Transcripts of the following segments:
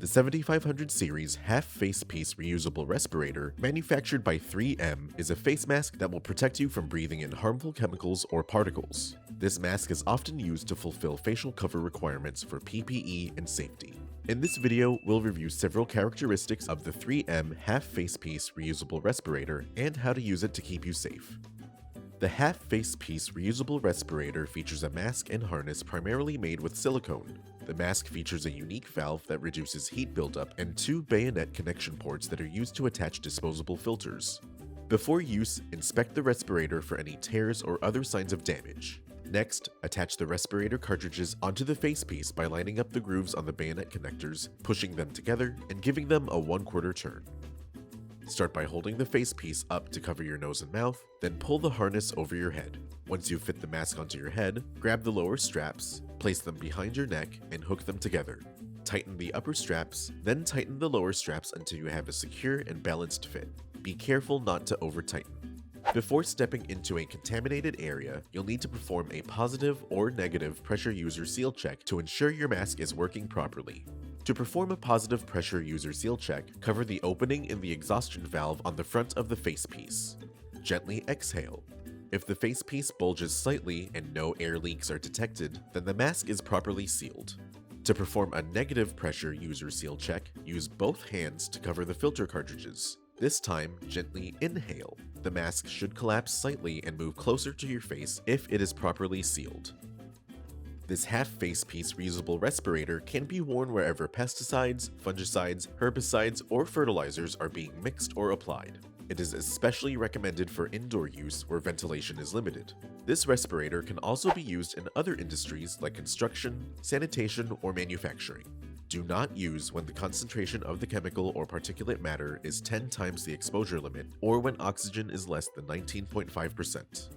The 7500 series Half Facepiece Reusable Respirator, manufactured by 3M, is a face mask that will protect you from breathing in harmful chemicals or particles. This mask is often used to fulfill facial cover requirements for PPE and safety. In this video, we'll review several characteristics of the 3M Half Facepiece Reusable Respirator and how to use it to keep you safe. The Half Facepiece Reusable Respirator features a mask and harness primarily made with silicone. The mask features a unique valve that reduces heat buildup and two bayonet connection ports that are used to attach disposable filters. Before use, inspect the respirator for any tears or other signs of damage. Next, attach the respirator cartridges onto the facepiece by lining up the grooves on the bayonet connectors, pushing them together, and giving them a 1/4 turn. Start by holding the facepiece up to cover your nose and mouth, then pull the harness over your head. Once you fit the mask onto your head, grab the lower straps, place them behind your neck, and hook them together. Tighten the upper straps, then tighten the lower straps until you have a secure and balanced fit. Be careful not to over-tighten. Before stepping into a contaminated area, you'll need to perform a positive or negative pressure user seal check to ensure your mask is working properly. To perform a positive pressure user seal check, cover the opening in the exhaustion valve on the front of the facepiece. Gently exhale. If the facepiece bulges slightly and no air leaks are detected, then the mask is properly sealed. To perform a negative pressure user seal check, use both hands to cover the filter cartridges. This time, gently inhale. The mask should collapse slightly and move closer to your face if it is properly sealed. This half facepiece reusable respirator can be worn wherever pesticides, fungicides, herbicides, or fertilizers are being mixed or applied. It is especially recommended for indoor use where ventilation is limited. This respirator can also be used in other industries like construction, sanitation, or manufacturing. Do not use when the concentration of the chemical or particulate matter is 10 times the exposure limit or when oxygen is less than 19.5%.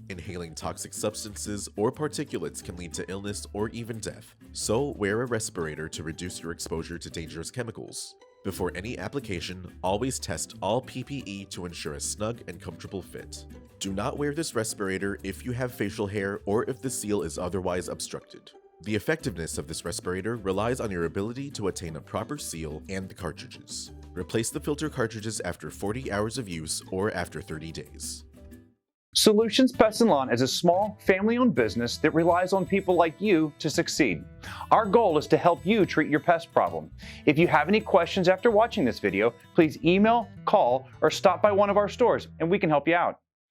Inhaling toxic substances or particulates can lead to illness or even death, so wear a respirator to reduce your exposure to dangerous chemicals. Before any application, always test all PPE to ensure a snug and comfortable fit. Do not wear this respirator if you have facial hair or if the seal is otherwise obstructed. The effectiveness of this respirator relies on your ability to attain a proper seal and the cartridges. Replace the filter cartridges after 40 hours of use or after 30 days. Solutions Pest and Lawn is a small, family-owned business that relies on people like you to succeed. Our goal is to help you treat your pest problem. If you have any questions after watching this video, please email, call, or stop by one of our stores and we can help you out.